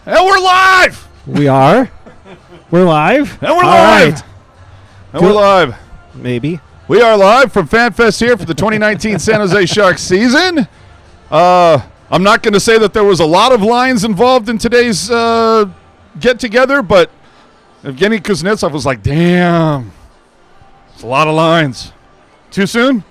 And we're live! We are? We're live? And we're live! Right. And we're live. Maybe. We are live from FanFest here for the 2019 San Jose Sharks season. I'm not going to say that there was a lot of lines involved in today's get-together, but Evgeny Kuznetsov was like, damn, it's a lot of lines. Too soon?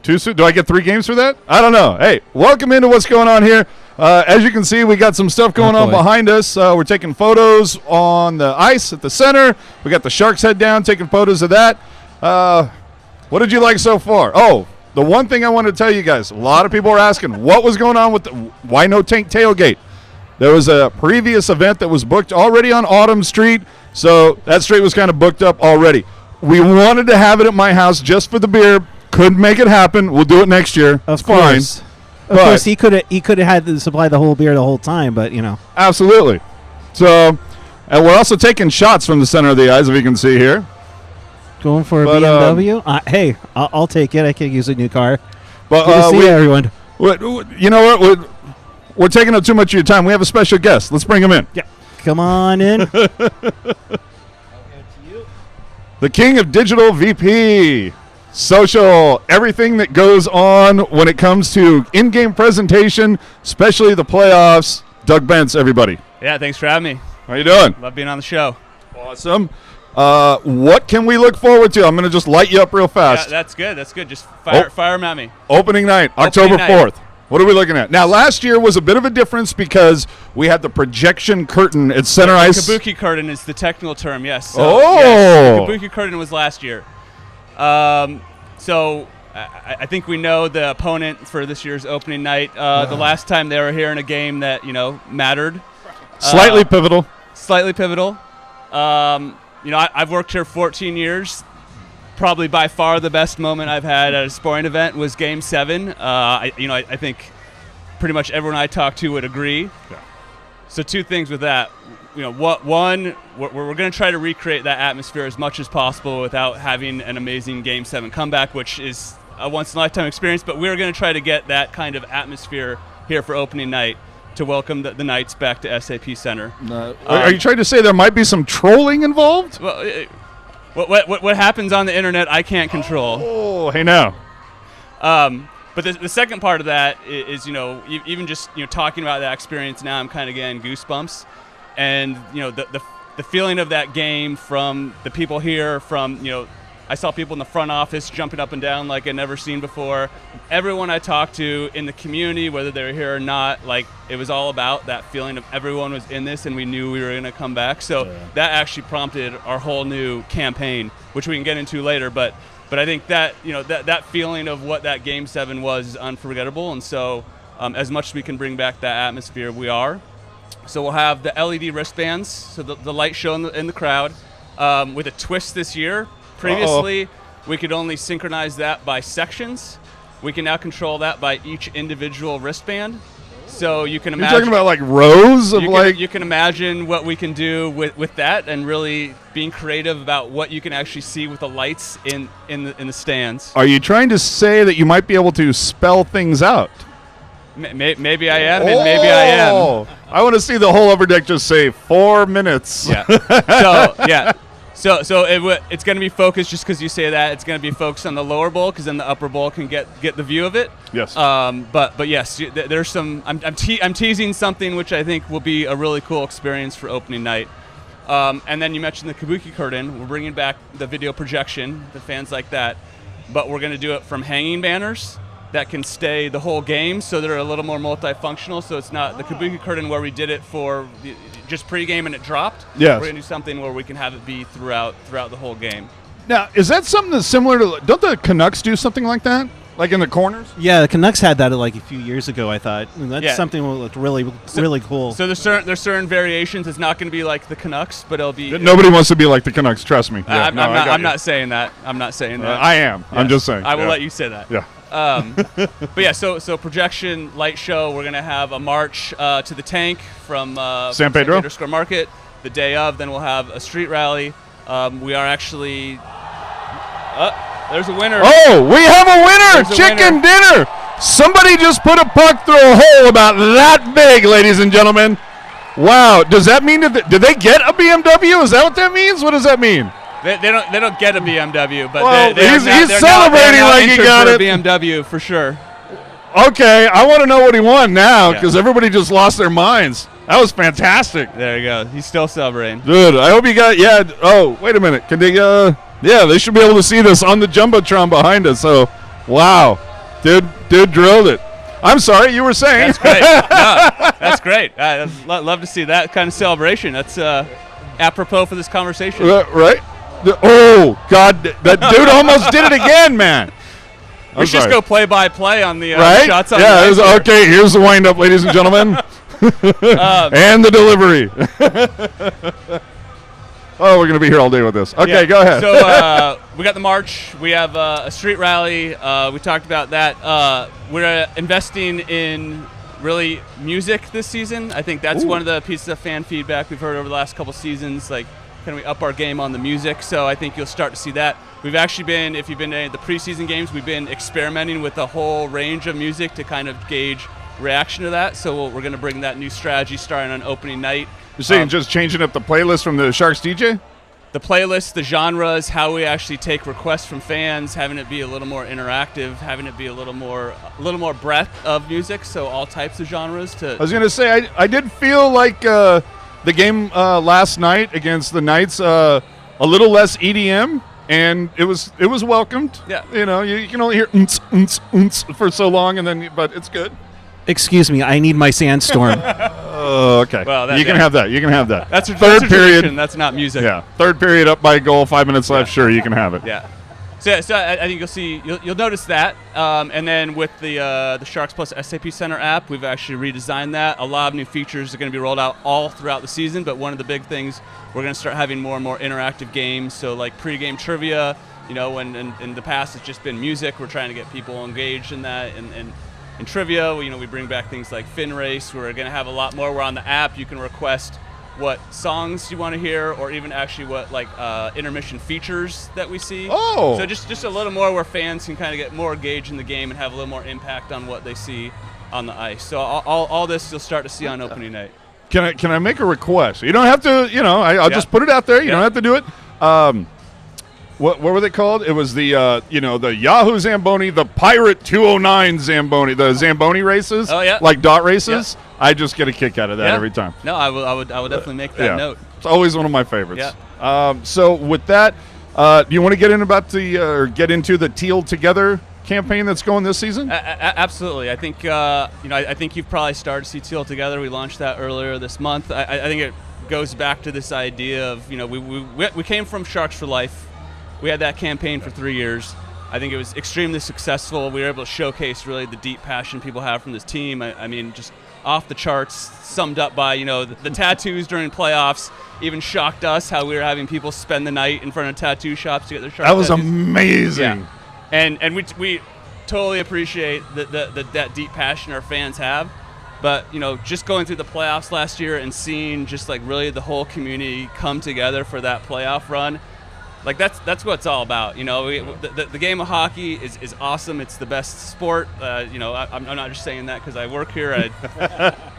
Too soon? Do I get 3 games for that? I don't know. Hey, welcome into what's going on here. As you can see, we got some stuff going on behind us. We're taking photos on the ice at the center. We got the Sharks head down, taking photos of that. What did you like so far? Oh, the one thing I wanted to tell you guys, a lot of people are asking, what was going on with the why no tank tailgate? There was a previous event that was booked already on Autumn Street, so that street was kind of booked up already. We wanted to have it at my house just for the beer. Couldn't make it happen. We'll do it next year. Of course. Of course, he could have had to supply the whole beer the whole time, but, you know. Absolutely. So, and we're also taking shots from the center of the ice, if you can see here. Going for a BMW? Hey, I'll take it. I could use a new car. But good to see everyone. You know what? We're taking up too much of your time. We have a special guest. Let's bring him in. Yeah. Come on in. The king of digital VP. Social, everything that goes on when it comes to in-game presentation, especially the playoffs. Doug Benson, everybody. Yeah, thanks for having me. How you doing? Love being on the show. Awesome. What can we look forward to? I'm going to just light you up real fast. Yeah, that's good. That's good. Just fire them at me. Opening night, October 4th. What are we looking at? Now, last year was a bit of a difference because we had the projection curtain at center ice. The kabuki curtain is the technical term, yes. So, yes, the kabuki curtain was last year. So I think we know the opponent for this year's opening night. The last time they were here in a game that, mattered. Slightly pivotal. Slightly pivotal. I've worked here 14 years. Probably by far the best moment I've had at a sporting event was Game 7. I think pretty much everyone I talked to would agree. Yeah. So 2 things with that. One, we're going to try to recreate that atmosphere as much as possible without having an amazing Game 7 comeback, which is a once-in-a-lifetime experience, but we're going to try to get that kind of atmosphere here for opening night to welcome the Knights back to SAP Center. Are you trying to say there might be some trolling involved? Well, what happens on the internet, I can't control. Oh, hey now. But the second part of that is even just talking about that experience now, I'm kind of getting goosebumps, and the feeling of that game from the people here, from I saw people in the front office jumping up and down like I'd never seen before. Everyone I talked to in the community, whether they were here or not, like it was all about that feeling of everyone was in this, and we knew we were going to come back. So that actually prompted our whole new campaign, which we can get into later, But I think that that feeling of what that Game 7 was is unforgettable, and so as much as we can bring back that atmosphere, we are. So we'll have the LED wristbands, so the light show in the crowd, with a twist this year. Previously, we could only synchronize that by sections. We can now control that by each individual wristband. So you can imagine. You're talking about like rows of You can imagine what we can do with that, and really being creative about what you can actually see with the lights in the stands. Are you trying to say that you might be able to spell things out? Maybe I am, and maybe I am. I want to see the whole upper deck just say 4 minutes. Yeah. So it's going to be focused, just because you say that, it's going to be focused on the lower bowl, because then the upper bowl can get the view of it. Yes. But yes, there's some. I'm teasing something which I think will be a really cool experience for opening night. And then you mentioned the kabuki curtain. We're bringing back the video projection. The fans like that, but we're going to do it from hanging banners that can stay the whole game, so they're a little more multifunctional. So it's not the kabuki curtain where we did it for just pregame and it dropped. Yes. We're going to do something where we can have it be throughout the whole game. Now, is that something that's similar to? Don't the Canucks do something like that, like in the corners? Yeah, the Canucks had that like a few years ago, I thought. And that's something that looked really cool. So there's certain variations. It's not going to be like the Canucks, but it'll be. Nobody wants to be like the Canucks. Trust me. Yeah, I'm not saying that. I'm not saying that. I am. Yeah. I'm just saying. I will let you say that. Yeah. But yeah, so projection light show. We're gonna have a march to the tank from San Pedro Square Market the day of. Then we'll have a street rally. We are actually. There's a winner. Oh, we have a winner! Chicken dinner. Somebody just put a puck through a hole about that big, ladies and gentlemen. Wow. Does that mean did they get a BMW? Is that what that means? What does that mean? They don't get a BMW, but Well, they're he's celebrating like he got it. A BMW for sure. Okay, I want to know what he won now because everybody just lost their minds. That was fantastic. There you go. He's still celebrating. Good. I hope you got. Yeah. Oh, wait a minute. Can they? They should be able to see this on the jumbotron behind us. So, wow, dude drilled it. I'm sorry, you were saying. That's great. No, that's great. I'd love to see that kind of celebration. That's apropos for this conversation. Right? Oh, God, that dude almost did it again, man. We should just go play-by-play on the shots on the ice. Okay, here's the wind-up, ladies and gentlemen. And the delivery. Oh, we're going to be here all day with this. Okay, go ahead. So we got the march. We have a street rally. We talked about that. We're investing in really music this season. I think that's one of the pieces of fan feedback we've heard over the last couple seasons. Like, can we up our game on the music? So I think you'll start to see that. We've actually been, if you've been to the preseason games, we've been experimenting with a whole range of music to kind of gauge reaction to that. So we're going to bring that new strategy starting on opening night. You're saying just changing up the playlist from the Sharks DJ? The playlist, the genres, how we actually take requests from fans, having it be a little more interactive, having it be a little more breadth of music, so all types of genres. I was going to say, I did feel like the game last night against the Knights, a little less EDM, and it was welcomed. Yeah. You can only hear for so long, but it's good. Excuse me, I need my sandstorm. Oh, okay. Well, you can have that. You can have that. That's third period. That's not music. Yeah. Third period up by a goal, 5 minutes left. Sure, you can have it. Yeah. So I think you'll notice that. And then with the Sharks Plus SAP Center app, we've actually redesigned that. A lot of new features are going to be rolled out all throughout the season. But one of the big things, we're going to start having more and more interactive games. So like pregame trivia. When in the past it's just been music. We're trying to get people engaged in that. And in trivia, we bring back things like Fin Race. We're going to have a lot more. We're on the app. You can request what songs you want to hear, or even actually what intermission features that we see. Oh, so just a little more where fans can kind of get more engaged in the game and have a little more impact on what they see on the ice. So all this you'll start to see on opening night. Can I make a request? You don't have to. I'll just put it out there. You don't have to do it. What were they called? It was the the Yahoo Zamboni, the Pirate 209 Zamboni, the Zamboni races. Oh yeah, like dot races. Yeah. I just get a kick out of that every time. No, I would definitely make that note. It's always one of my favorites. Yeah. So with that, do you want to get into the Teal Together campaign that's going this season? Absolutely. I think I think you've probably started to see Teal Together. We launched that earlier this month. I think it goes back to this idea of we came from Sharks for Life. We had that campaign for 3 years. I think it was extremely successful. We were able to showcase really the deep passion people have from this team. I mean, just off the charts, summed up by, the tattoos during playoffs even shocked us how we were having people spend the night in front of tattoo shops to get their Shark tattoos. That was amazing. Yeah. And we totally appreciate that deep passion our fans have. But, just going through the playoffs last year and seeing just like really the whole community come together for that playoff run, like that's what it's all about. The game of hockey is awesome. It's the best sport. I'm not just saying that because I work here.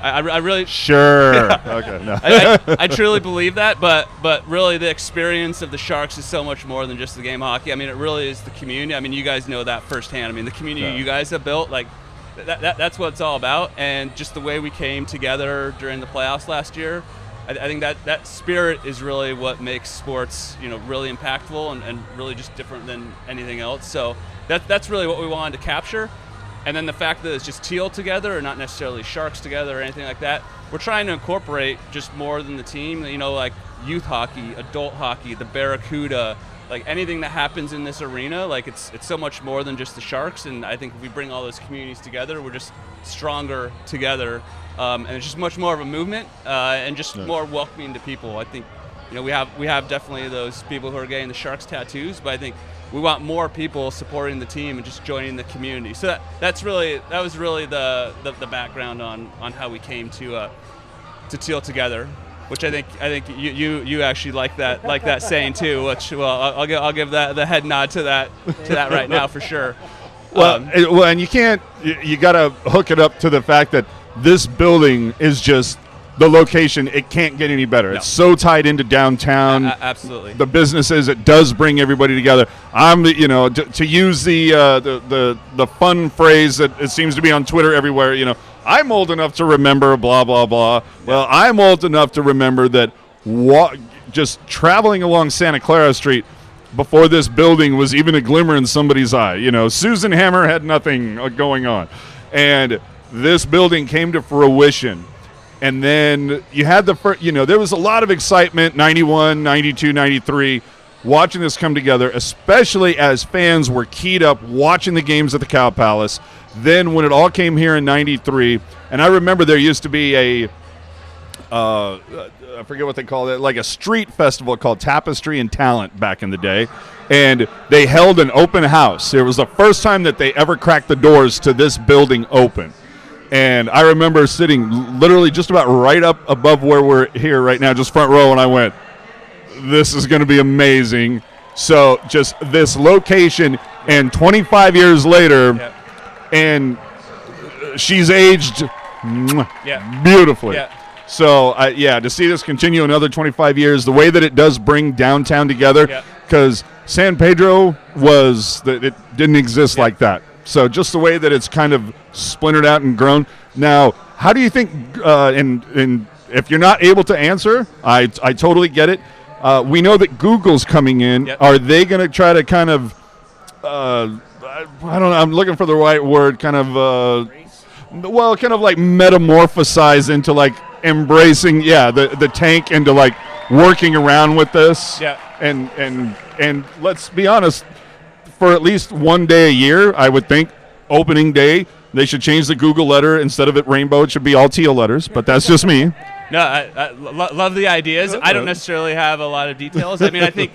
I really sure. Yeah. Okay. No. I truly believe that. But really, the experience of the Sharks is so much more than just the game of hockey. I mean, it really is the community. I mean, you guys know that firsthand. I mean, the community you guys have built, like that's what it's all about. And just the way we came together during the playoffs last year. I think that spirit is really what makes sports, really impactful and really just different than anything else. So that's really what we wanted to capture. And then the fact that it's just Teal together, or not necessarily Sharks together or anything like that. We're trying to incorporate just more than the team, like youth hockey, adult hockey, the Barracuda, like anything that happens in this arena. Like it's so much more than just the Sharks. And I think if we bring all those communities together, we're just stronger together. And it's just much more of a movement and just more welcoming to people. I think, we have definitely those people who are getting the Sharks tattoos, but I think we want more people supporting the team and just joining the community. So that was really the background on how we came to Teal Together, which I think you actually like that saying too. Which I'll give the head nod to that right now for sure. And you got to hook it up to the fact that this building is just the location, it can't get any better. No. It's so tied into downtown. Absolutely. The businesses, it does bring everybody together. To use the fun phrase that it seems to be on Twitter everywhere, I'm old enough to remember blah, blah, blah. Well, I'm old enough to remember that just traveling along Santa Clara Street before this building was even a glimmer in somebody's eye. Susan Hammer had nothing going on. And this building came to fruition. And then you had there was a lot of excitement, 91, 92, 93, watching this come together, especially as fans were keyed up watching the games at the Cow Palace. Then when it all came here in 93, and I remember there used to be I forget what they called it, like a street festival called Tapestry and Talent back in the day. And they held an open house. It was the first time that they ever cracked the doors to this building open. And I remember sitting literally just about right up above where we're here right now, just front row, and I went, this is going to be amazing. So just this location, and 25 years later, and she's aged beautifully. Yeah. So, to see this continue another 25 years, the way that it does bring downtown together, because San Pedro it didn't exist like that. So just the way that it's kind of splintered out and grown. Now, how do you think, and if you're not able to answer, I totally get it. We know that Google's coming in. Yep. Are they going to try to kind of, I don't know, I'm looking for the right word, kind of like metamorphosize into like embracing, the tank into like working around with this. Yeah. And let's be honest, for at least one day a year, I would think, opening day, they should change the Google letter. Instead of it rainbow, it should be all teal letters, but that's just me. No, I love the ideas. I don't necessarily have a lot of details. I mean, I think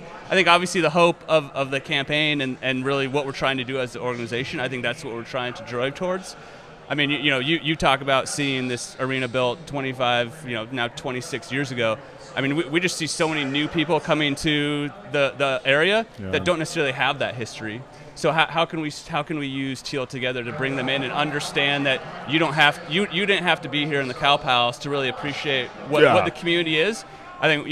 obviously the hope of the campaign and really what we're trying to do as the organization, I think that's what we're trying to drive towards. I mean, you talk about seeing this arena built 25, now 26 years ago. I mean, we just see so many new people coming to the area that don't necessarily have that history. So how can we use Teal together to bring them in and understand that you didn't have to be here in the Cow Palace to really appreciate what the community is. I think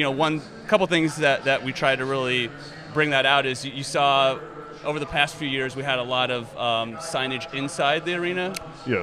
couple things that we try to really bring that out is you saw over the past few years we had a lot of signage inside the arena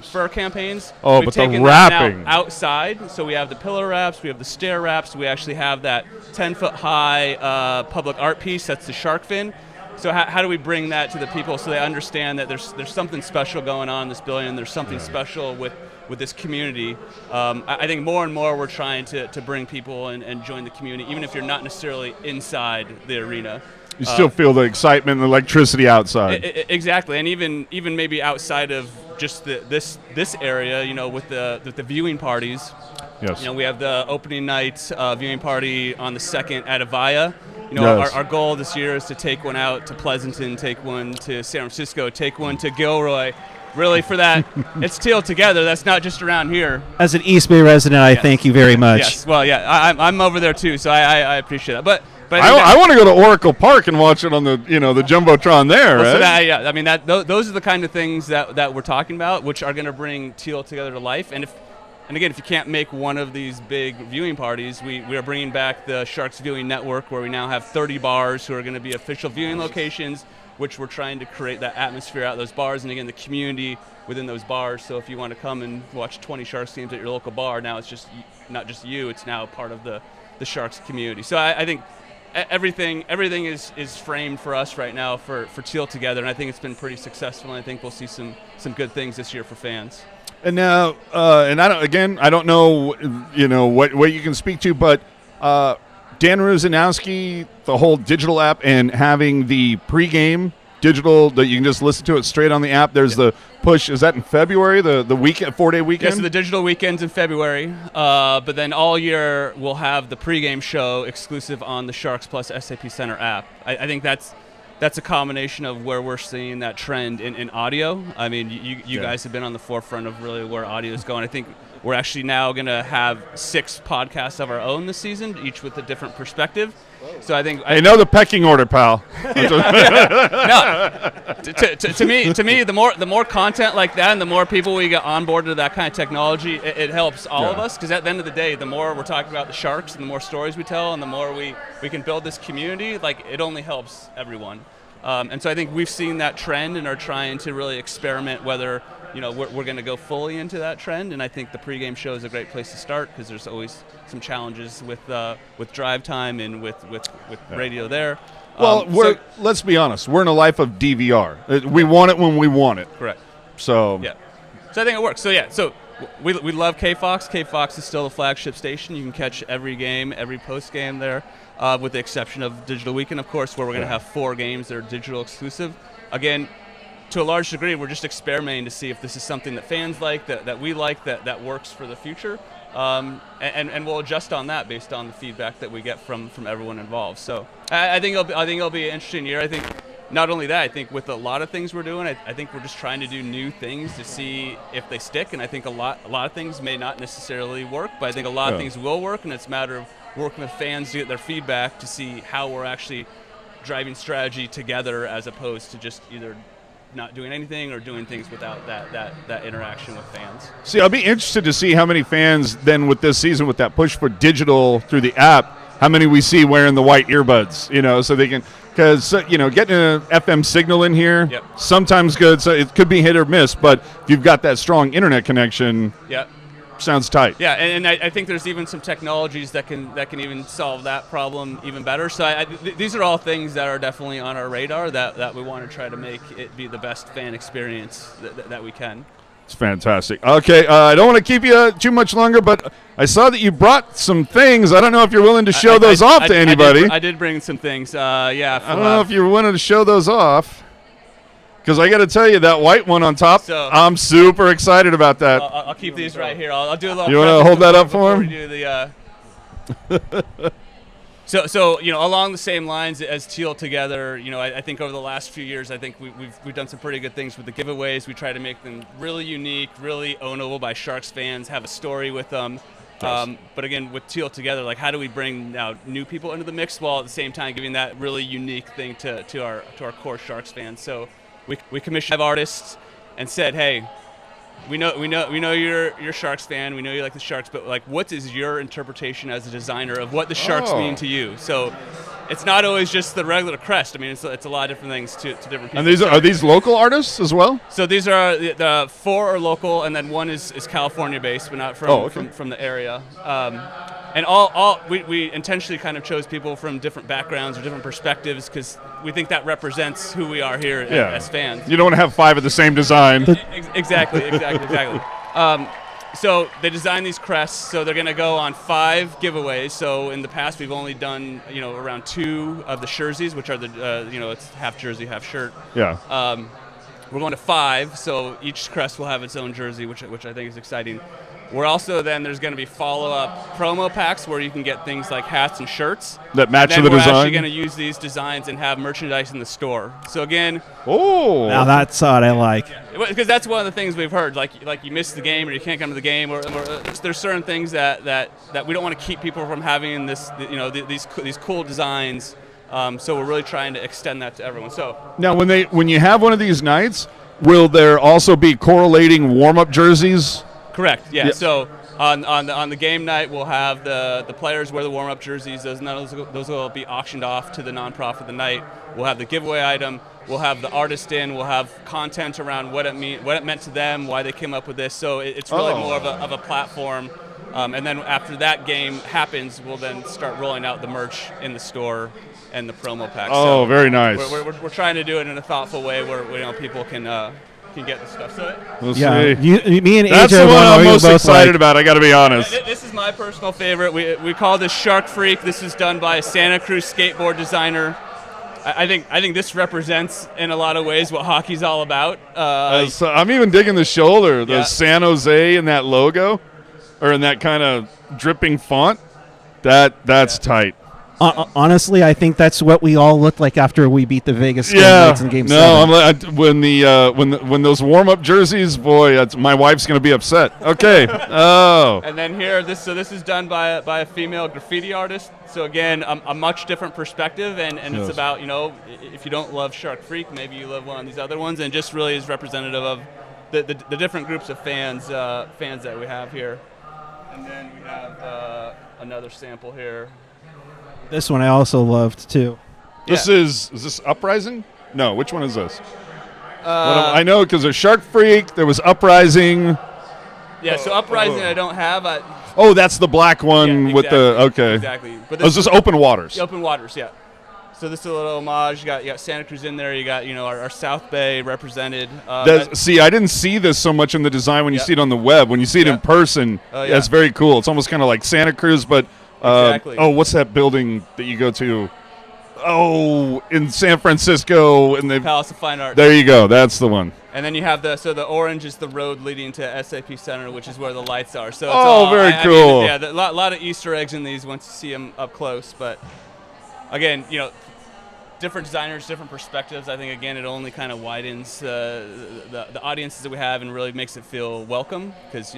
for our campaigns. Oh, but the wrapping outside. So we have the pillar wraps, we have the stair wraps, we actually have that 10-foot high public art piece. That's the shark fin. So how do we bring that to the people so they understand that there's something special going on in this building, and there's something special with this community. I think more and more we're trying to bring people and join the community, even if you're not necessarily inside the arena. You still feel the excitement and the electricity outside. Exactly, and even maybe outside of just this area, with the viewing parties. Yes. We have the opening night viewing party on the 2nd at Avaya. Our goal this year is to take one out to Pleasanton, take one to San Francisco, take one to Gilroy. Really, for that, it's Teal together. That's not just around here. As an East Bay resident, I thank you very much. Yes, well, I'm over there too, so I appreciate that. But I want to go to Oracle Park and watch it on the the jumbotron there. Well, right? So I mean those are the kind of things that we're talking about, which are going to bring Teal together to life. And again, if you can't make one of these big viewing parties, we are bringing back the Sharks Viewing Network, where we now have 30 bars who are going to be official viewing locations, which we're trying to create that atmosphere out of those bars, and again, the community within those bars. So if you want to come and watch 20 Sharks games at your local bar, now it's just not just you, it's now part of the Sharks community. So I think everything is framed for us right now for Teal together, and I think it's been pretty successful, and I think we'll see some good things this year for fans. And now, I don't know, what you can speak to, but Dan Ruzanowski, the whole digital app, and having the pregame digital that you can just listen to it straight on the app. There's the push. Is that in February? The weekend, 4-day weekend? Yes, so the digital weekend's in February. But then all year we'll have the pregame show exclusive on the Sharks Plus SAP Center app. I think that's a combination of where we're seeing that trend in audio. I mean, you guys have been on the forefront of really where audio is going. I think we're actually now going to have 6 podcasts of our own this season, each with a different perspective. So I think I know the pecking order, pal. no. To me, the more content like that, and the more people we get on board to that kind of technology, it helps all of us. Because at the end of the day, the more we're talking about the sharks, and the more stories we tell, and the more we can build this community, like it only helps everyone. And so I think we've seen that trend and are trying to really experiment whether we're going to go fully into that trend. And I think the pregame show is a great place to start because there's always some challenges with drive time and with radio there. Well, let's be honest. We're in a life of DVR. We want it when we want it. Correct. So yeah. So I think it works. So yeah. So we love KFOX. KFOX is still the flagship station. You can catch every game, every post game there, with the exception of Digital Weekend, of course, where we're going to have 4 games that are digital exclusive. Again, to a large degree, we're just experimenting to see if this is something that fans like, that we like, that works for the future. And we'll adjust on that based on the feedback that we get from everyone involved. So I think it'll be an interesting year. I think not only that, I think with a lot of things we're doing, I think we're just trying to do new things to see if they stick. And I think a lot of things may not necessarily work, but I think a lot of things will work. And it's a matter of working with fans to get their feedback to see how we're actually driving strategy together, as opposed to just either not doing anything or doing things without that interaction with fans. See, I'll be interested to see how many fans then with this season, with that push for digital through the app, how many we see wearing the white earbuds, so they can, because, getting an FM signal in here, sometimes good, so it could be hit or miss, but if you've got that strong internet connection, sounds tight. Yeah, and I think there's even some technologies that can even solve that problem even better. So these are all things that are definitely on our radar that we want to try to make it be the best fan experience that we can. It's fantastic. Okay, I don't want to keep you too much longer, but I saw that you brought some things. I don't know if you're willing to show those off to anybody. I did bring some things. I don't know if you're willing to show those off. Because I got to tell you, that white one on top, so, I'm super excited about that. I'll keep these right here. I'll do a little. You want to hold that up for him? We do the, So along the same lines as Teal together, I think over the last few years, I think we've done some pretty good things with the giveaways. We try to make them really unique, really ownable by Sharks fans, have a story with them. But again, with Teal together, like how do we bring now new people into the mix while at the same time giving that really unique thing to our core Sharks fans? So we commissioned 5 artists and said, hey, we know you're Sharks fan. We know you like the Sharks, but like, what is your interpretation as a designer of what the Sharks mean to you? So it's not always just the regular crest. I mean, it's a lot of different things to different people. And are these local artists as well? So these are the 4 are local, and then 1 is California based, but not from the area. And we intentionally kind of chose people from different backgrounds or different perspectives because we think that represents who we are here as fans. You don't want to have 5 of the same design. Exactly. So they designed these crests, so they're going to go on 5 giveaways. So in the past, we've only done around 2 of the jerseys, which are the it's half jersey, half shirt. Yeah. We're going to 5, so each crest will have its own jersey, which I think is exciting. We're also there's going to be follow-up promo packs where you can get things like hats and shirts that match the design. We're actually going to use these designs and have merchandise in the store. So again, now that's what I like. Because that's one of the things we've heard, like you miss the game or you can't come to the game, or there's certain things that we don't want to keep people from having these cool designs. So we're really trying to extend that to everyone. So now when you have one of these nights, will there also be correlating warm-up jerseys? Correct. Yeah. So on the game night, we'll have the players wear the warm-up jerseys. Those will be auctioned off to the nonprofit of the night. We'll have the giveaway item. We'll have the artist in. We'll have content around what it meant to them, why they came up with this. So it's really more of a platform. And then after that game happens, we'll then start rolling out the merch in the store and the promo packs. Oh, so very nice. We're trying to do it in a thoughtful way where people can get the stuff. So we'll see. Me and AJ that's the one I'm most excited about. I got to be honest. This is my personal favorite. We call this Shark Freak. This is done by a Santa Cruz skateboard designer. I think this represents in a lot of ways what hockey's all about. So I'm even digging the shoulder, the San Jose and that logo, or in that kind of dripping font. That's tight. Honestly, I think that's what we all looked like after we beat the Vegas Golden Knights in Game 7. When those warm up jerseys, boy, my wife's gonna be upset. Okay. Oh. And then here, this is done by a female graffiti artist. So again, a much different perspective, and Yes. it's about, if you don't love Shark Freak, maybe you love one of these other ones, and just really is representative of the different groups of fans that we have here. And then we have another sample here. This one I also loved too. Is this Uprising? No, which one is this? I know because there's Shark Freak. There was Uprising. Yeah, so Uprising I don't have. Oh, that's the black one with the okay. Exactly. But this is Open Waters. Open Waters, yeah. So this is a little homage. You got Santa Cruz in there. You got our South Bay represented. See, I didn't see this so much in the design when you see it on the web. When you see it in person, it's very cool. It's almost kind of like Santa Cruz, but exactly. What's that building that you go to? Oh, in San Francisco, and the Palace of Fine Arts. There you go. That's the one. And then you have the orange is the road leading to SAP Center, which is where the lights are. So it's very cool. A lot of Easter eggs in these once you see them up close. But again, different designers, different perspectives. I think again it only kind of widens the audiences that we have and really makes it feel welcome because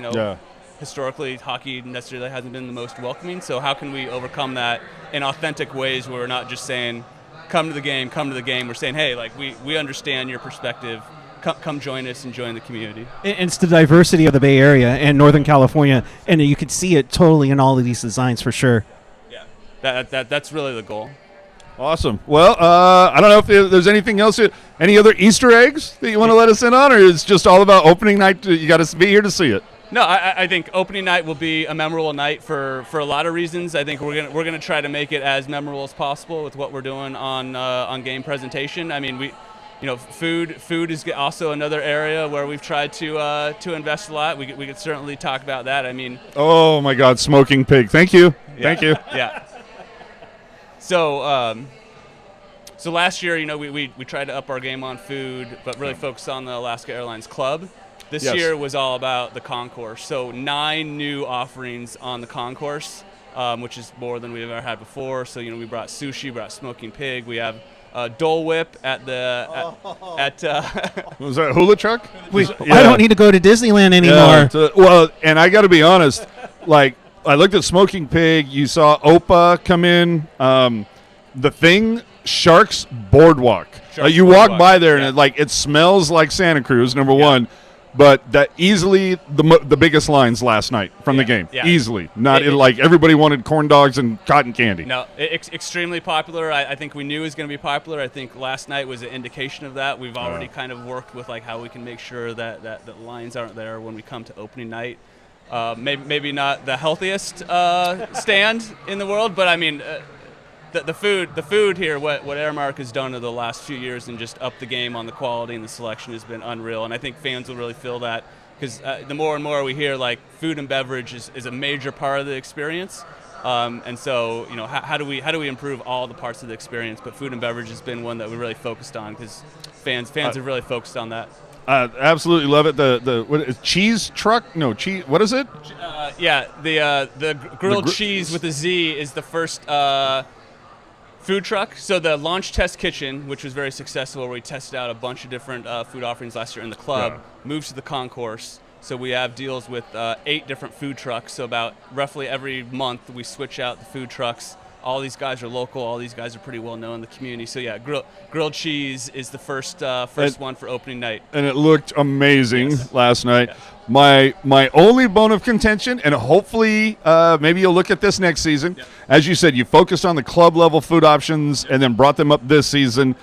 historically hockey necessarily hasn't been the most welcoming. So how can we overcome that in authentic ways where we're not just saying come to the game. We're saying, hey, like we understand your perspective. Come join us and join the community. It's the diversity of the Bay Area and Northern California, and you could see it totally in all of these designs for sure. Yeah, that's really the goal. Awesome. Well, I don't know if there's anything else. Any other Easter eggs that you want to let us in on, or is it just all about opening night? You got to be here to see it. No, I think opening night will be a memorable night for a lot of reasons. I think we're gonna try to make it as memorable as possible with what we're doing on game presentation. I mean, food is also another area where we've tried to invest a lot. We could certainly talk about that. I mean, oh my God, smoking pig! Thank you. Yeah. So last year, we tried to up our game on food, but really focused on the Alaska Airlines Club. This year was all about the concourse. So 9 new offerings on the concourse, which is more than we've ever had before. So we brought sushi, we brought smoking pig. We have Dole Whip at was that hula truck? I don't need to go to Disneyland anymore. Well, and I got to be honest, like I looked at smoking pig. You saw Opa come in. The thing, Sharks Boardwalk. You walk by there and it smells like Santa Cruz. Number one. But that easily the biggest lines last night from the game. Yeah. Easily. Not everybody wanted corn dogs and cotton candy. No, extremely popular. I think we knew it was going to be popular. I think last night was an indication of that. We've already kind of worked with how we can make sure that lines aren't there when we come to opening night. Maybe not the healthiest stand in the world, but I mean the food here, what Airmark has done in the last few years and just up the game on the quality and the selection has been unreal. And I think fans will really feel that because the more and more we hear food and beverage is a major part of the experience. And so how do we improve all the parts of the experience? But food and beverage has been one that we really focused on because fans have really focused on that. Absolutely love it. The cheese truck? No, cheese. What is it? The grilled cheese with a Z is the first food truck. So the Launch Test Kitchen, which was very successful, where we tested out a bunch of different food offerings last year in the club, moves to the concourse. So we have deals with 8 different food trucks. So about roughly every month we switch out the food trucks. All these guys are local. All these guys are pretty well known in the community. So yeah, grilled cheese is the first one for opening night. And it looked amazing last night. Yeah. My only bone of contention, and hopefully maybe you'll look at this next season. Yeah. As you said, you focused on the club level food options and then brought them up this season.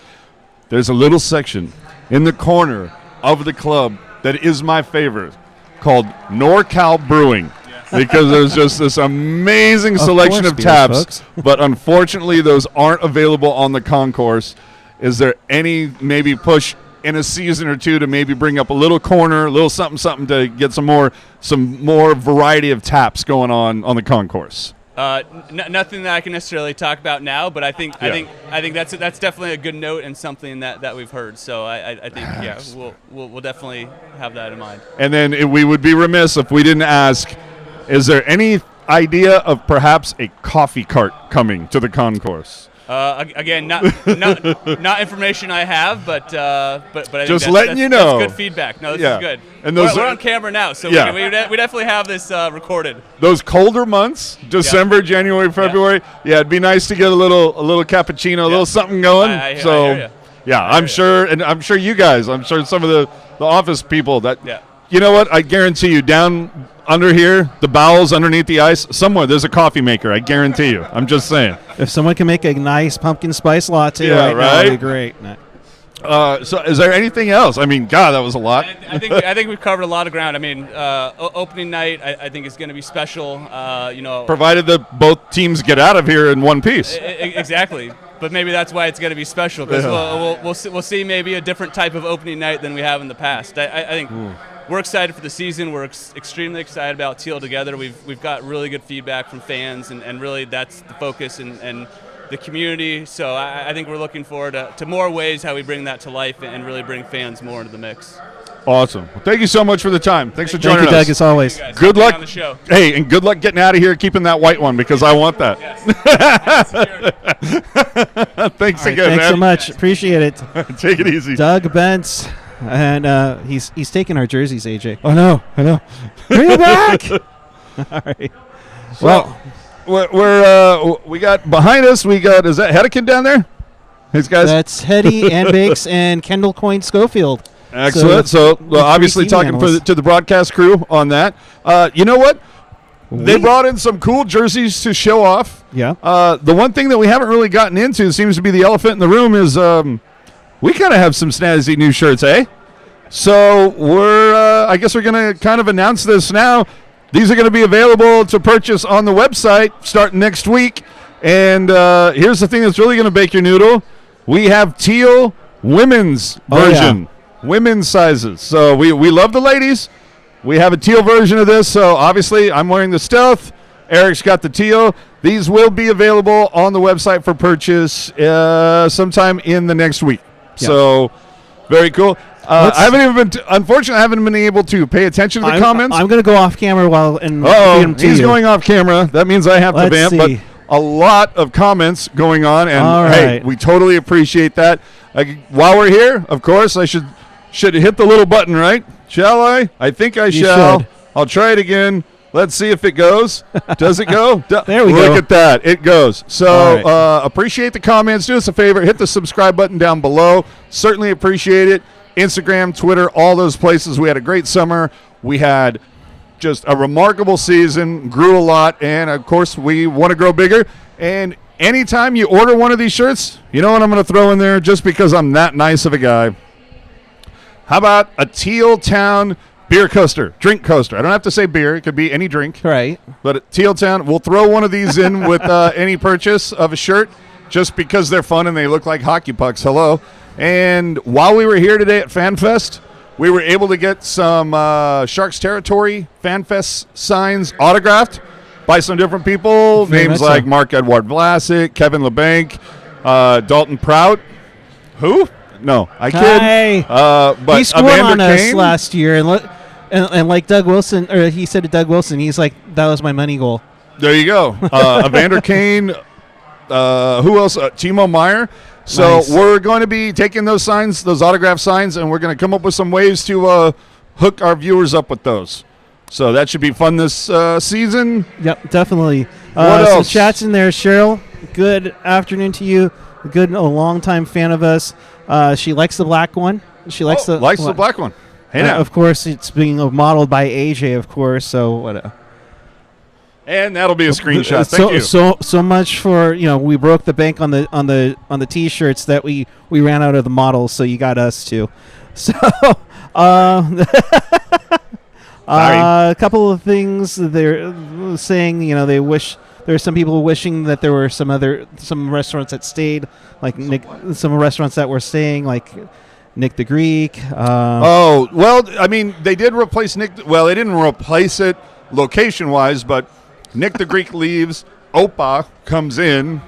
There's a little section in the corner of the club that is my favorite called NorCal Brewing. Because there's just this amazing selection of taps, but unfortunately those aren't available on the concourse. Is there any maybe push in a season or two to maybe bring up a little corner, a little something to get some more variety of taps going on the concourse? Nothing that I can necessarily talk about now, but I think that's definitely a good note and something that we've heard. So I think we'll definitely have that in mind. And then we would be remiss if we didn't ask. Is there any idea of perhaps a coffee cart coming to the concourse? Again, not information I have, but I think Just letting you know. That's good feedback. No, this Yeah. is good. And those we're are- on camera now, so Yeah. we definitely have this recorded. Those colder months, December, January, February. Yeah, it'd be nice to get a little cappuccino, a little something going. I so, hear ya. yeah, I'm sure, and I'm sure you guys, I'm sure some of the office people that, Yeah. you know what? I guarantee you, down under here, the bowels underneath the ice, somewhere there's a coffee maker. I guarantee you. I'm just saying. If someone can make a nice pumpkin spice latte Yeah, right now, it'd be right? great. No. So, is there anything else? I mean, God, that was a lot. I think we've covered a lot of ground. I mean, opening night I think is going to be special. Provided that both teams get out of here in one piece. Exactly. But maybe that's why it's going to be special because we'll see maybe a different type of opening night than we have in the past. I think we're excited for the season. We're extremely excited about Teal together. We've got really good feedback from fans, and really that's the focus and the community. So I think we're looking forward to more ways how we bring that to life and really bring fans more into the mix. Awesome. Well, thank you so much for the time. Thanks for Thank joining you, Doug, us. as always. Guys, Good being luck on the show. Hey, and good luck getting out of here, keeping that white one because I want that. Yes. Thanks All right, again, thanks man. so much. Appreciate it. Take it easy. Doug Bentz, and he's taking our jerseys, AJ. I know. Bring it back. All right. Well, we got behind us. We got is that Hedekin down there? These guys. that's Hetty and Bakes and Kendall Coyne Schofield. Excellent. So, the obviously three talking team analysts. to the broadcast crew on that. You know what? They brought in some cool jerseys to show off. Yeah. The one thing that we haven't really gotten into seems to be the elephant in the room is we kind of have some snazzy new shirts, eh? So I guess we're going to kind of announce this now. These are going to be available to purchase on the website starting next week. And here's the thing that's really going to bake your noodle. We have Teal women's version, women's sizes. So we love the ladies. We have a Teal version of this. So obviously I'm wearing the Stealth. Eric's got the Teal. These will be available on the website for purchase sometime in the next week. Yeah. So very cool. I haven't even been, unfortunately, I haven't been able to pay attention to the comments. I'm going to go off camera while and feed Oh, 'em to he's you. going off camera. That means I have to Let's vamp. see. But a lot of comments going on, and All hey, right. we totally appreciate that. While we're here, of course, I should hit the little button, right? Shall I? I think I shall. should. I'll try it again. Let's see if it goes. Does it go? There we Look go. at that. It goes. So All right. appreciate the comments. Do us a favor. Hit the subscribe button down below. Certainly appreciate it. Instagram, Twitter, all those places. We had a great summer. We had just a remarkable season, grew a lot, and of course we want to grow bigger. And anytime you order one of these shirts, you know what I'm going to throw in there just because I'm that nice of a guy. How about a Teal Town beer coaster, drink coaster? I don't have to say beer. It could be any drink. Right. But at Teal Town, we'll throw one of these in with any purchase of a shirt just because they're fun and they look like hockey pucks. Hello. And while we were here today at FanFest, we were able to get some Sharks Territory FanFest signs autographed by some different people. Very Names much like so. Marc-Edouard Vlasic, Kevin LeBanc, Dalton Prout. Who? No, I kid. Hey. But He scored Evander on us Kane, last year, and like Doug Wilson, or he said to Doug Wilson, he's like, that was my money goal. There you go. Evander Kane. Who else? Timo Meyer. So Nice. we're going to be taking those signs, those autograph signs, and we're going to come up with some ways to hook our viewers up with those. So that should be fun this season. Yep, definitely. What Some else? chats in there. Cheryl, good afternoon to you. A longtime fan of us. She likes the black one. She likes the black one. Hey now. of course, it's being modeled by AJ, of course. So what? And that'll be a screenshot. Thank you. So much for we broke the bank on the t-shirts that we ran out of the models, so you got us too. So a couple of things they're saying. They wish there's some people wishing that there were some restaurants that stayed, like Nick. Some restaurants that were staying, like Nick the Greek. Oh well, I mean they did replace Nick. Well, they didn't replace it location-wise, but Nick the Greek leaves. Opa comes in.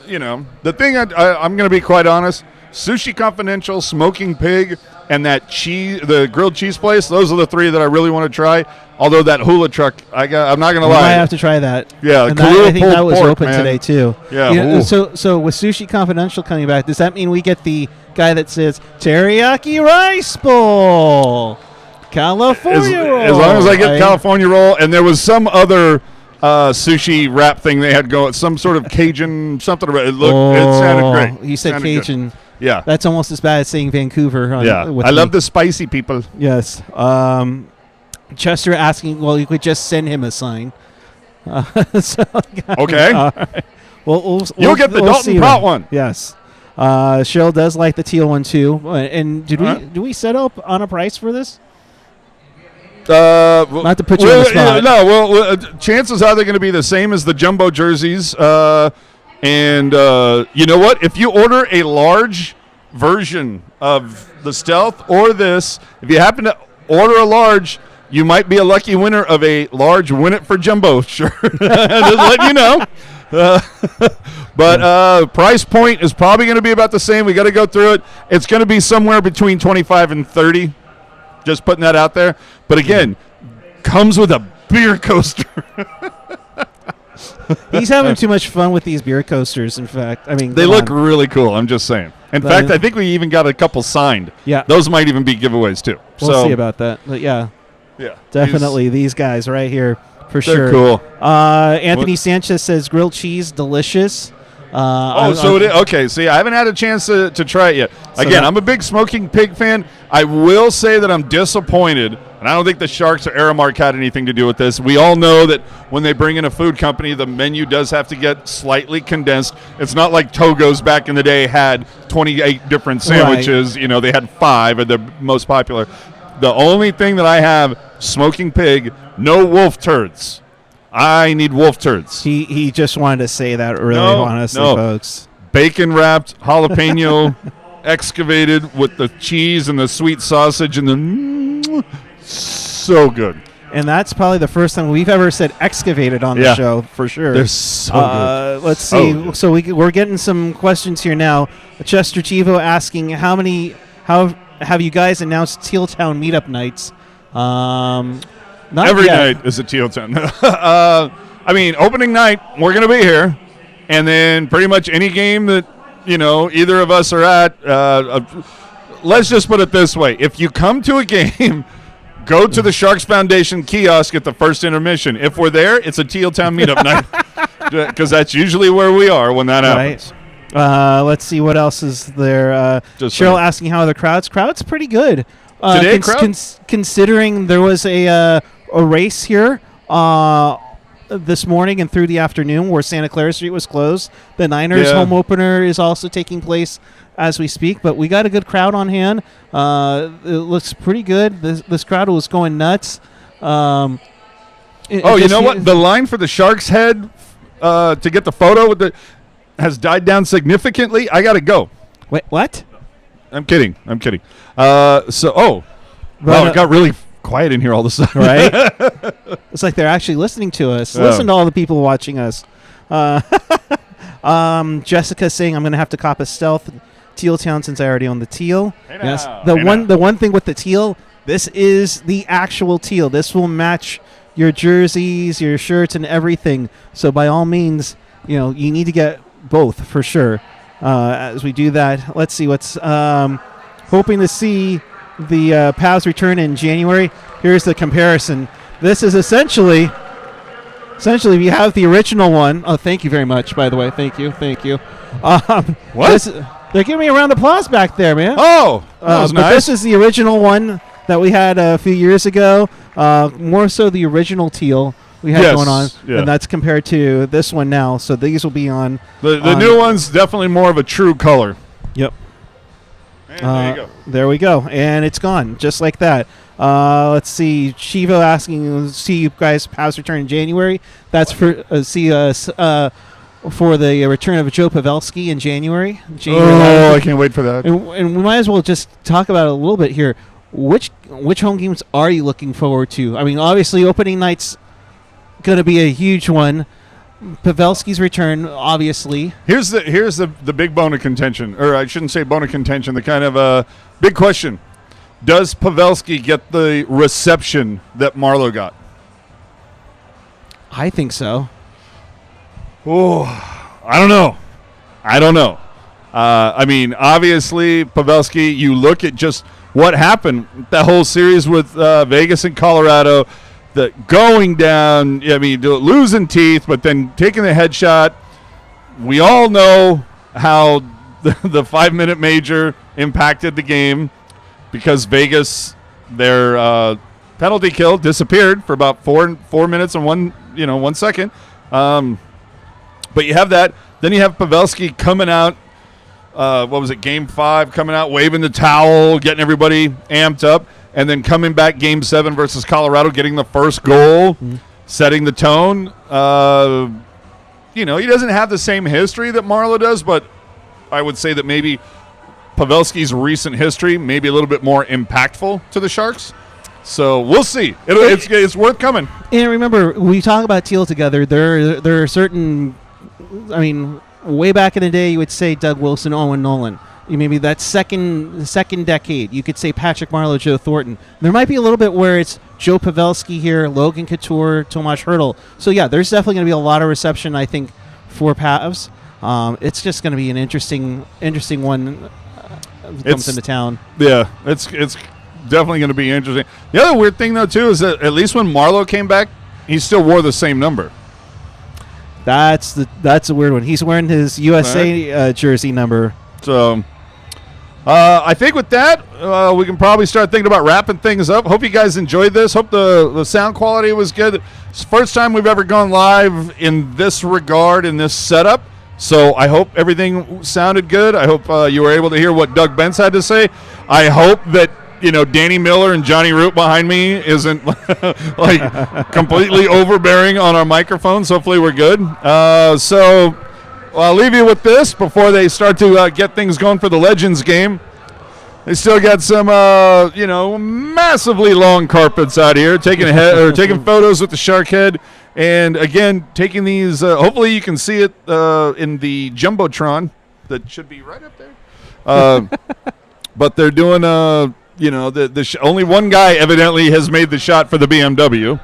The thing I'm going to be quite honest. Sushi Confidential, Smoking Pig, and that cheese, the grilled cheese place. Those are the three that I really want to try. Although that hula truck, I'm not going to lie. I have to try that. Yeah, and Kahlua I think that pulled was pork, open man. today too. Yeah. You know, ooh. so with Sushi Confidential coming back, does that mean we get the guy that says teriyaki rice bowl, California roll? As long as I get California roll, and there was some other sushi wrap thing they had going, some sort of Cajun something. It sounded great. You said Sounded Cajun. good. Yeah. That's almost as bad as saying Vancouver. I love the spicy people. Yes. Chester asking, well, you could just send him a sign. Okay. All right. You'll get the Dalton Pratt one. Yes. Cheryl does like the Teal one too. And do we set up on a price for this? Not to put you on the spot. No. Chances are they're going to be the same as the jumbo jerseys. And you know what? If you order a large version of the Stealth or this, if you happen to order a large, you might be a lucky winner of a large Win It for Jumbo shirt. Just letting you know. But price point is probably going to be about the same. We got to go through it. It's going to be somewhere between 25 and 30. Just putting that out there. But again, comes with a beer coaster. He's having too much fun with these beer coasters, in fact. I mean, they look really cool, I'm just saying. In fact, I think we even got a couple signed. Yeah. Those might even be giveaways, too. We'll see about that. But, yeah. Definitely these guys right here for sure. They're cool. Anthony Sanchez says grilled cheese, delicious. Okay. See, I haven't had a chance to try it yet. Again, I'm a big Smoking Pig fan. I will say that I'm disappointed, and I don't think the Sharks or Aramark had anything to do with this. We all know that when they bring in a food company, the menu does have to get slightly condensed. It's not like Togo's back in the day had 28 different sandwiches. Right. You know, they had 5 of the most popular. The only thing that I have, Smoking Pig, no wolf turds. I need wolf turds. He just wanted to say that really honestly, folks. Bacon wrapped, jalapeno, excavated with the cheese and the sweet sausage and the so good. And that's probably the first time we've ever said excavated on the show, for sure. They're so good. Let's see. So we're getting some questions here now. Chester Chivo asking, how have you guys announced Teal Town meetup nights? Not every yet. night is a Teal Town. I mean, opening night, we're going to be here. And then pretty much any game that, either of us are at, let's just put it this way. If you come to a game, go to the Sharks Foundation kiosk at the first intermission. If we're there, it's a Teal Town meetup night. Because that's usually where we are when that happens. Let's see what else is there. Cheryl asking how are the crowds. Crowd's pretty good. Today, considering there was a race here this morning and through the afternoon where Santa Clara Street was closed. The Niners home opener is also taking place as we speak, but we got a good crowd on hand. It looks pretty good. This crowd was going nuts. You know what? The line for the Sharks head to get the photo has died down significantly. I got to go. Wait, what? I'm kidding. It got really quiet in here all of a sudden. Right? It's like they're actually listening to us. Listen to all the people watching us. Jessica saying, I'm going to have to cop a Stealth Teal Town since I already own the Teal. Yes. The one thing with the Teal, this is the actual Teal. This will match your jerseys, your shirts, and everything. So by all means, you need to get both for sure. As we do that, let's see what's hoping to see the Pavs return in January. Here's the comparison. This is essentially we have the original one. Oh, thank you very much, by the way. Thank you. What? They're giving me a round of applause back there, man. Oh, that was nice. But this is the original one that we had a few years ago. More so the original Teal we had going on, and that's compared to this one now. So these will be on. The new one's definitely more of a true color. Yep. And there you go. There we go, and it's gone just like that. Let's see. Chivo asking, see you guys Pavs return in January. That's for for the return of Joe Pavelski in January. I can't wait for that. And we might as well just talk about it a little bit here. Which home games are you looking forward to? I mean, obviously, opening night's going to be a huge one. Pavelski's return, obviously. Here's the big bone of contention, or I shouldn't say bone of contention. The kind of big question: does Pavelski get the reception that Marleau got? I think so. Oh, I don't know. I mean, obviously, Pavelski, you look at just what happened, that whole series with Vegas and Colorado, the going down, I mean, losing teeth, but then taking the headshot. We all know how the 5-minute major impacted the game because Vegas, their penalty kill disappeared for about 4 minutes and 1 second. But you have that. Then you have Pavelski coming out. What was it, Game 5, coming out, waving the towel, getting everybody amped up, and then coming back Game 7 versus Colorado, getting the first goal, setting the tone. He doesn't have the same history that Marleau does, but I would say that maybe Pavelski's recent history may be a little bit more impactful to the Sharks. So we'll see. It's worth coming. And remember, we talk about Teal together. There are certain, I mean, way back in the day, you would say Doug Wilson, Owen Nolan. Maybe that second decade, you could say Patrick Marleau, Joe Thornton. There might be a little bit where it's Joe Pavelski here, Logan Couture, Tomas Hertl. So, yeah, there's definitely going to be a lot of reception, I think, for Pavs. It's just going to be an interesting one that comes into town. Yeah, it's definitely going to be interesting. The other weird thing, though, too, is that at least when Marleau came back, he still wore the same number. That's a weird one. He's wearing his USA jersey number. So, I think with that, we can probably start thinking about wrapping things up. Hope you guys enjoyed this. Hope the sound quality was good. It's the first time we've ever gone live in this regard, in this setup. So I hope everything sounded good. I hope you were able to hear what Doug Benson had to say. I hope that Danny Miller and Johnny Root behind me isn't like completely overbearing on our microphones. Hopefully we're good. So I'll leave you with this before they start to get things going for the Legends game. They still got some, massively long carpets out here, taking photos with the shark head, and again taking these. Hopefully you can see it in the jumbotron that should be right up there. But they're doing only one guy evidently has made the shot for the BMW.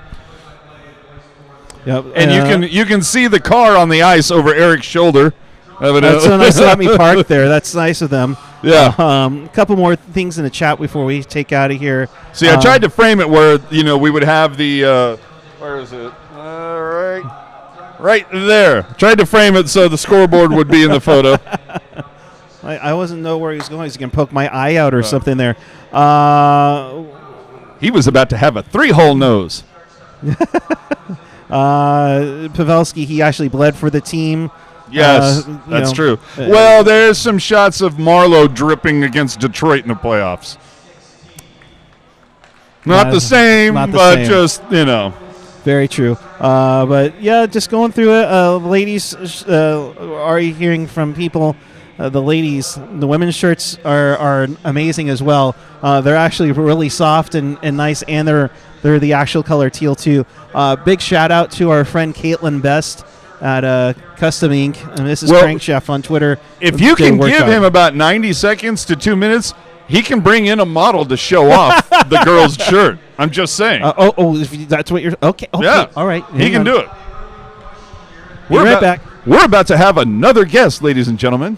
Yep. And you can see the car on the ice over Erik's shoulder. That's so nice to let me park there. That's nice of them. Yeah. A couple more things in the chat before we take out of here. See, I tried to frame it where we would have the where is it? Right there. Tried to frame it so the scoreboard would be in the photo. I wasn't know where he was going. He's going to poke my eye out or something there. He was about to have a 3-hole nose. Pavelski, he actually bled for the team. Yes, that's true. Well, there's some shots of Marleau dripping against Detroit in the playoffs. Not the same, but just, Very true. But, yeah, just going through it. Ladies, are you hearing from people? The ladies, the women's shirts are amazing as well. They're actually really soft and nice, and they're the actual color teal, too. Big shout-out to our friend Caitlin Best at Custom Ink. And this is Crankchef on Twitter. If you can give him about 90 seconds to 2 minutes, he can bring in a model to show off the girl's shirt. I'm just saying. If that's what you're... Okay. Yeah. All right. He can do it. We're right back. We're about to have another guest, ladies and gentlemen.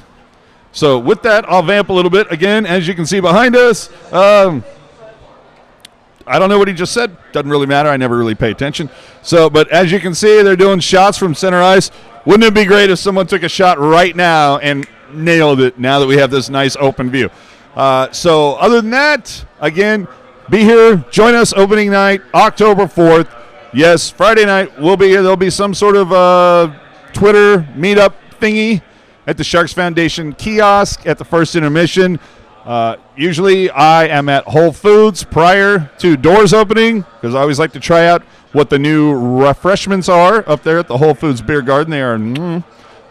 So with that, I'll vamp a little bit. Again, as you can see behind us, I don't know what he just said. Doesn't really matter. I never really pay attention. So, but as you can see, they're doing shots from center ice. Wouldn't it be great if someone took a shot right now and nailed it now that we have this nice open view? So other than that, again, be here. Join us opening night, October 4th. Yes, Friday night we'll be here. There'll be some sort of Twitter meetup thingy at the Sharks Foundation kiosk at the first intermission. Usually I am at Whole Foods prior to doors opening because I always like to try out what the new refreshments are up there at the Whole Foods Beer Garden. They are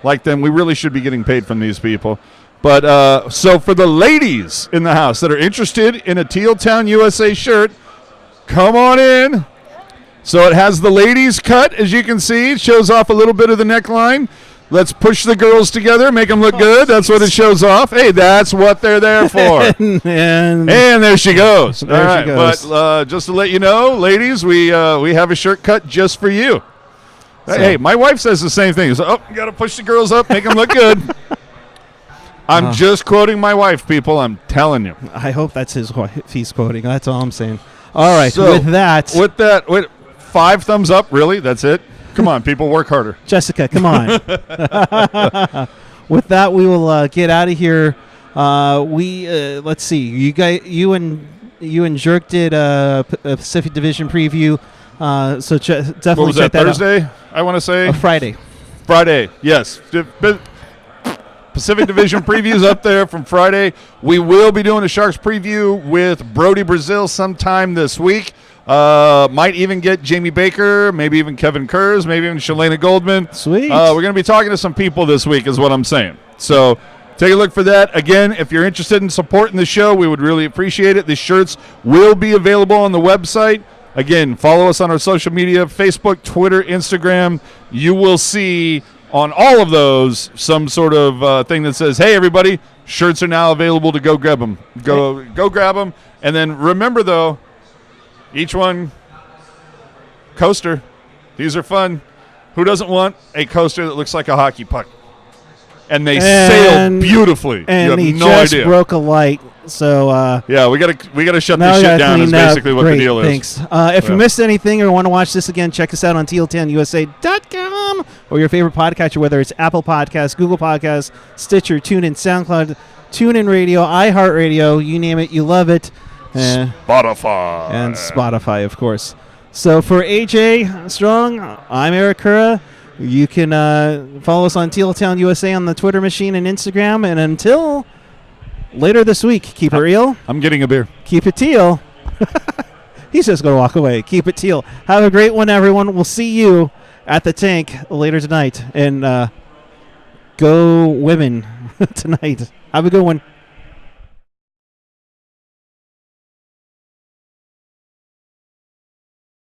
like them. We really should be getting paid from these people. But so for the ladies in the house that are interested in a Teal Town USA shirt, come on in. So it has the ladies cut, as you can see. It shows off a little bit of the neckline. Let's push the girls together, make them look good. That's what it shows off. Hey, that's what they're there for. and there she goes. There All right, she goes. But just to let you know, ladies, we have a shirt cut just for you. Hey, my wife says the same thing. So, you got to push the girls up, make them look good. I'm just quoting my wife, people. I'm telling you. I hope that's his wife he's quoting. That's all I'm saying. All right, So, with that, 5 thumbs up, really? That's it? Come on, people, work harder. Jessica, come on. With that, we will get out of here. Let's see. You and Jerk did a Pacific Division preview. So definitely What was check that, that Thursday, out. I want to say? Friday. Friday, yes. Pacific Division previews up there from Friday. We will be doing a Sharks preview with Brody Brazil sometime this week. Might even get Jamie Baker, maybe even Kevin Kurz, maybe even Shalana Goldman. Sweet. We're going to be talking to some people this week is what I'm saying. So take a look for that. Again, if you're interested in supporting the show, we would really appreciate it. The shirts will be available on the website. Again, follow us on our social media, Facebook, Twitter, Instagram. You will see on all of those some sort of thing that says, hey, everybody, shirts are now available to go grab them. Go grab them. And then remember, though, each one, coaster. These are fun. Who doesn't want a coaster that looks like a hockey puck? And they sail beautifully. And you he have no just idea. broke a light. So yeah, we gotta shut now this we shit gotta down. Is clean up. basically what Great, the deal is. Thanks. If you missed anything or want to watch this again, check us out on teal10usa.com or your favorite podcatcher, whether it's Apple Podcasts, Google Podcasts, Stitcher, TuneIn, SoundCloud, TuneIn Radio, iHeartRadio. You name it, you love it. Spotify. And Spotify, of course. So for AJ Strong, I'm Eric Cura. You can follow us on Teal USA on the Twitter machine and Instagram. And until later this week, keep it real. I'm getting a beer. Keep it teal. He's just going to walk away. Keep it teal. Have a great one, everyone. We'll see you at the tank later tonight. And go women tonight. Have a good one.